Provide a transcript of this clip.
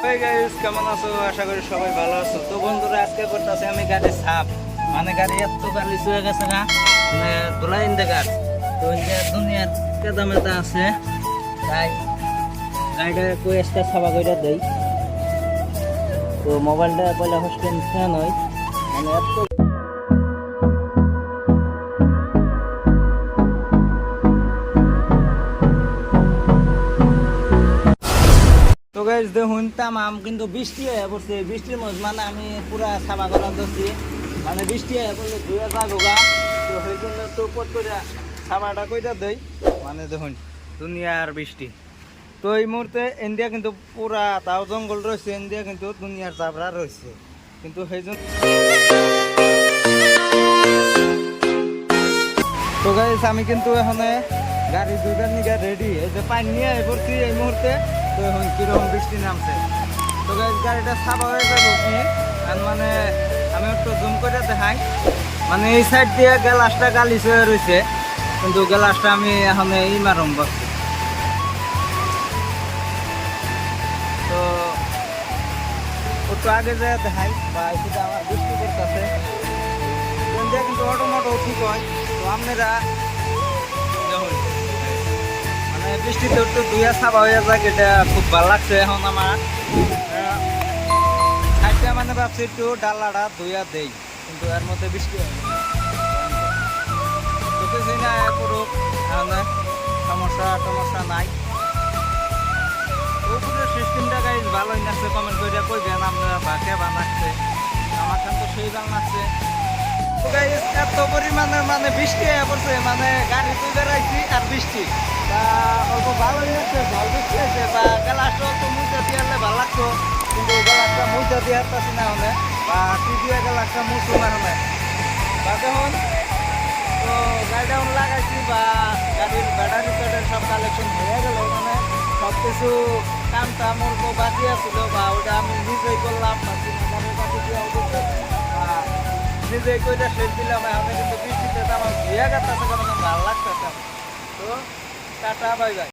Hi guys, কেমন আছো? আশা করি সবাই ভালো আছো। তো বন্ধুরা, আজকে করতেছি আমি গাড়ি সাফ। মানে গাড়ি এত গাড়ি চুয়ে গেছে না, মানে ধুলাই গাছ। তো দুনিয়ার কেদামেতা আছে, তাই গাড়িটা কোয়েসটা সাফা করে দেই। তো মোবাইলটা পয়লা হোস্টেল ফ্যান হয়, মানে এত। তো গাইস দেখুন, তামাম কিন্তু বৃষ্টি হয়ে পড়ছে। বৃষ্টির মধ্যে মানে আমি পুরা সাফা করা দিচ্ছি, মানে বৃষ্টি হয়ে পড়লে ধুয়ে যাবো গা। তো সেই জন্য তো উপর করে সাফাটা কইটা দেই। মানে দেখুন দুনিয়ার বৃষ্টি। তো এই মুহূর্তে ইন্ডিয়া কিন্তু পুরা তাও জঙ্গল রয়েছে, ইন্ডিয়া কিন্তু দুনিয়ার চাপড়া রয়েছে, কিন্তু সেই জন্য। তো গাইস আমি কিন্তু এখানে গাড়ি দুইবার নিয়ে রেডি, এই যে পানি নিয়ে পড়ছি এই মুহূর্তে। তো এখন কিরকম বৃষ্টি নামছে। তো গাইস গাড়িটা সাফা হয়ে যাবো কি, আর মানে আমি একটু জুম করে দেখাই। মানে এই সাইড দিয়ে গ্লাসটা গালি হয়ে রয়েছে, কিন্তু গ্লাসটা আমি এখন এই মারম বসছি। তো একটু আগে যায় দেখাই, বা সেটা আমার বৃষ্টি করতেছে কিন্তু অটোমোটো ঠিক হয়। তো আপনারা দেখুন, মানে বৃষ্টিতে একটু দুইয়া সাফা হয়ে যায়, এটা খুব ভালো লাগছে। এখন আমার সাইডটা মানে ভাবছি একটু ডালাটা ধুইয়া দেই, কিন্তু এর মধ্যে বৃষ্টি হয় না করুক, সমস্যা টমস্যা নাই। উপরের সিস্টেমটা গাইজ ভালোই লাগছে, কমেন্ট করে কইবেন আপনারা ভাগে বানাচ্ছে। আমার তো সেই ভালো লাগছে। এত পরিমাণে মানে বৃষ্টি হয়ে পড়ছে, মানে গাড়ি তুই বেড়াইছি আর বৃষ্টি বা অল্প ভালোই লাগছে, ভালো বৃষ্টি হয়েছে। বা গ্লাসটা অল্প মুচা দিয়ে ভালো লাগতো, কিন্তু গ্লাসটা মুচা দিয়ে আসতেছি না হলে, বা টিভিয়া গ্লাসটা মুছু না হলে বা দেখুন। তো গাড়িটা লাগাইছি, বা গাড়ির ব্যাটারি প্যাটারি সব কালেকশন হয়ে গেল, মানে সব কিছু কামটা মোর বাকি আছিল, বা ওটা আমি নিজেই করলাম। নিজেই কইটা শেষ দিলাম। এখন কিন্তু বৃষ্টিতে আমার ধুয়ে গেছে, কারণ ভালো লাগতেছে। তো টাটা, বাই বাই।